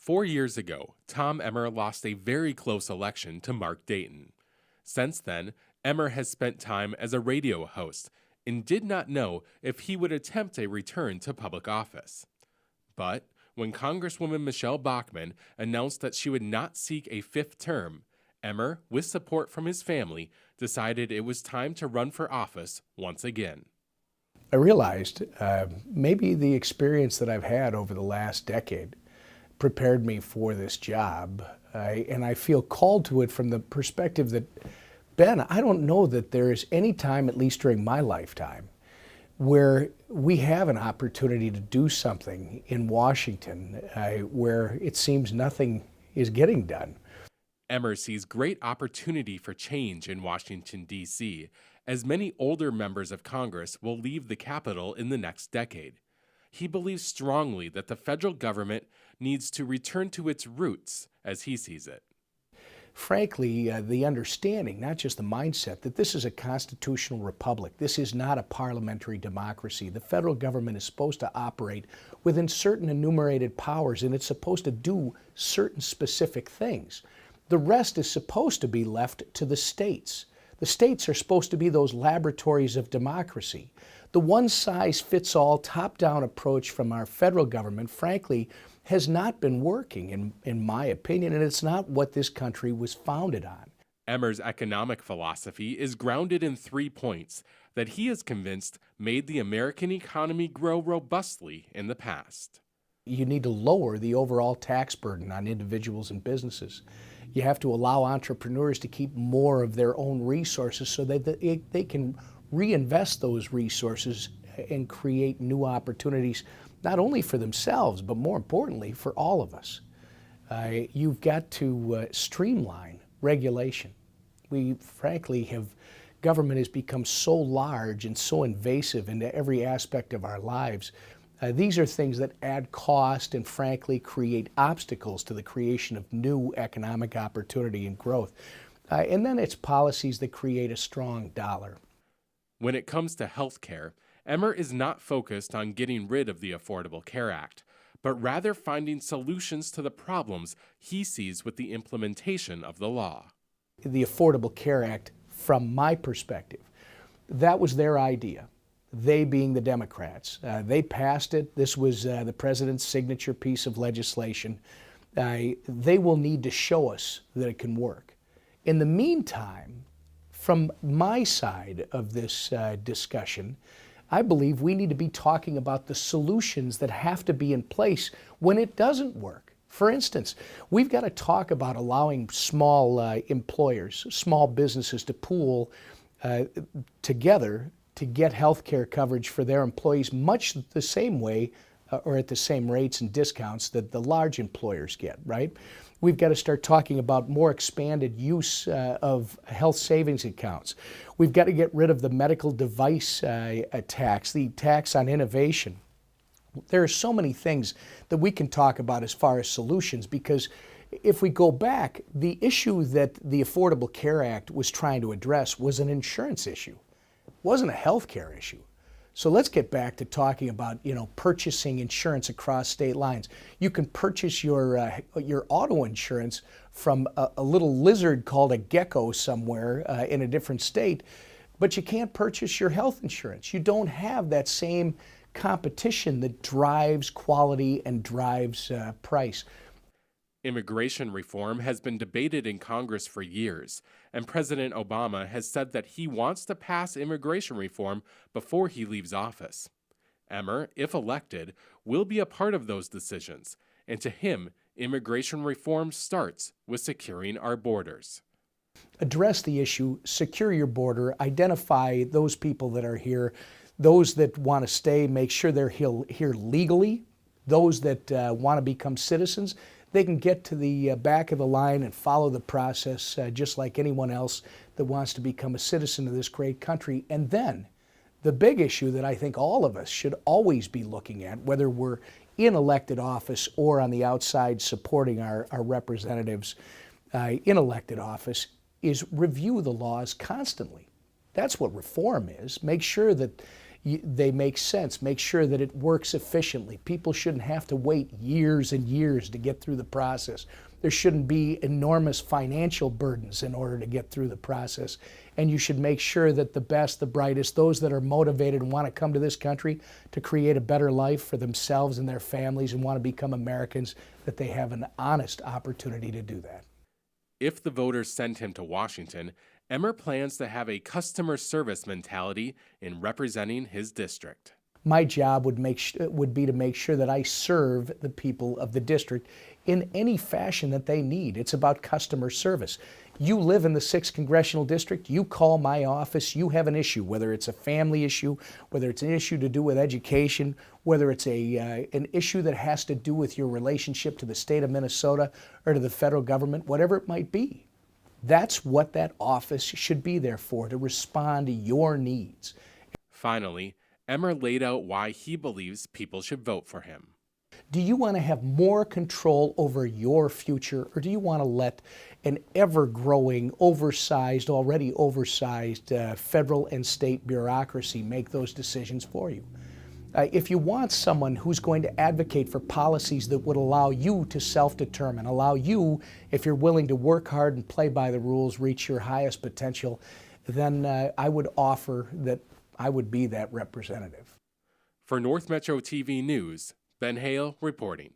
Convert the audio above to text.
4 years ago, Tom Emmer lost a very close election to Mark Dayton. Since then, Emmer has spent time as a radio host and did not know if he would attempt a return to public office. But when Congresswoman Michelle Bachmann announced that she would not seek a fifth term, Emmer, with support from his family, decided it was time to run for office once again. I realized maybe the experience that I've had over the last decade prepared me for this job, and I feel called to it from the perspective that, Ben, I don't know that there is any time, at least during my lifetime, where we have an opportunity to do something in Washington where it seems nothing is getting done. Emmer sees great opportunity for change in Washington, D.C., as many older members of Congress will leave the Capitol in the next decade. He believes strongly that the federal government needs to return to its roots, as he sees it. Frankly, the understanding, not just the mindset, that this is a constitutional republic. This is not a parliamentary democracy. The federal government is supposed to operate within certain enumerated powers, and it's supposed to do certain specific things. The rest is supposed to be left to the states. The states are supposed to be those laboratories of democracy. The one-size-fits-all, top-down approach from our federal government, frankly, has not been working, in my opinion, and it's not what this country was founded on. Emmer's economic philosophy is grounded in 3 points that he is convinced made the American economy grow robustly in the past. You need to lower the overall tax burden on individuals and businesses. You have to allow entrepreneurs to keep more of their own resources so that they can reinvest those resources and create new opportunities, not only for themselves, but more importantly, for all of us. You've got to streamline regulation. We frankly government has become so large and so invasive into every aspect of our lives. These are things that add cost and frankly create obstacles to the creation of new economic opportunity and growth. And then it's policies that create a strong dollar. When it comes to health care, Emmer is not focused on getting rid of the Affordable Care Act, but rather finding solutions to the problems he sees with the implementation of the law. The Affordable Care Act, from my perspective, that was their idea. They being the Democrats. They passed it. This was the president's signature piece of legislation. They will need to show us that it can work. In the meantime, from my side of this discussion, I believe we need to be talking about the solutions that have to be in place when it doesn't work. For instance, we've got to talk about allowing small employers, small businesses to pool together to get health care coverage for their employees much the same way or at the same rates and discounts that the large employers get, right? We've got to start talking about more expanded use of health savings accounts. We've got to get rid of the medical device tax, the tax on innovation. There are so many things that we can talk about as far as solutions, because if we go back, the issue that the Affordable Care Act was trying to address was an insurance issue. It wasn't a health care issue. So let's get back to talking about, purchasing insurance across state lines. You can purchase your auto insurance from a little lizard called a gecko somewhere in a different state, but you can't purchase your health insurance. You don't have that same competition that drives quality and drives price. Immigration reform has been debated in Congress for years, and President Obama has said that he wants to pass immigration reform before he leaves office. Emmer, if elected, will be a part of those decisions, and to him, immigration reform starts with securing our borders. Address the issue, secure your border, identify those people that are here, those that want to stay, make sure they're here legally, those that want to become citizens. They can get to the back of the line and follow the process just like anyone else that wants to become a citizen of this great country. And then the big issue that I think all of us should always be looking at, whether we're in elected office or on the outside supporting our representatives in elected office, is review the laws constantly. That's what reform is. Make sure that they make sense. Make sure that it works efficiently. People shouldn't have to wait years and years to get through the process. There shouldn't be enormous financial burdens in order to get through the process. And you should make sure that the best, the brightest, those that are motivated and want to come to this country to create a better life for themselves and their families and want to become Americans, that they have an honest opportunity to do that. If the voters send him to Washington, Emmer plans to have a customer service mentality in representing his district. My job would be to make sure that I serve the people of the district in any fashion that they need. It's about customer service. You live in the 6th Congressional District, you call my office, you have an issue, whether it's a family issue, whether it's an issue to do with education, whether it's an issue that has to do with your relationship to the state of Minnesota or to the federal government, whatever it might be. That's what that office should be there for, to respond to your needs. Finally, Emmer laid out why he believes people should vote for him. Do you want to have more control over your future, or do you want to let an ever-growing, already oversized federal and state bureaucracy make those decisions for you? If you want someone who's going to advocate for policies that would allow you to self-determine, allow you, if you're willing to work hard and play by the rules, reach your highest potential, then I would offer that I would be that representative. For North Metro TV News, Ben Hale reporting.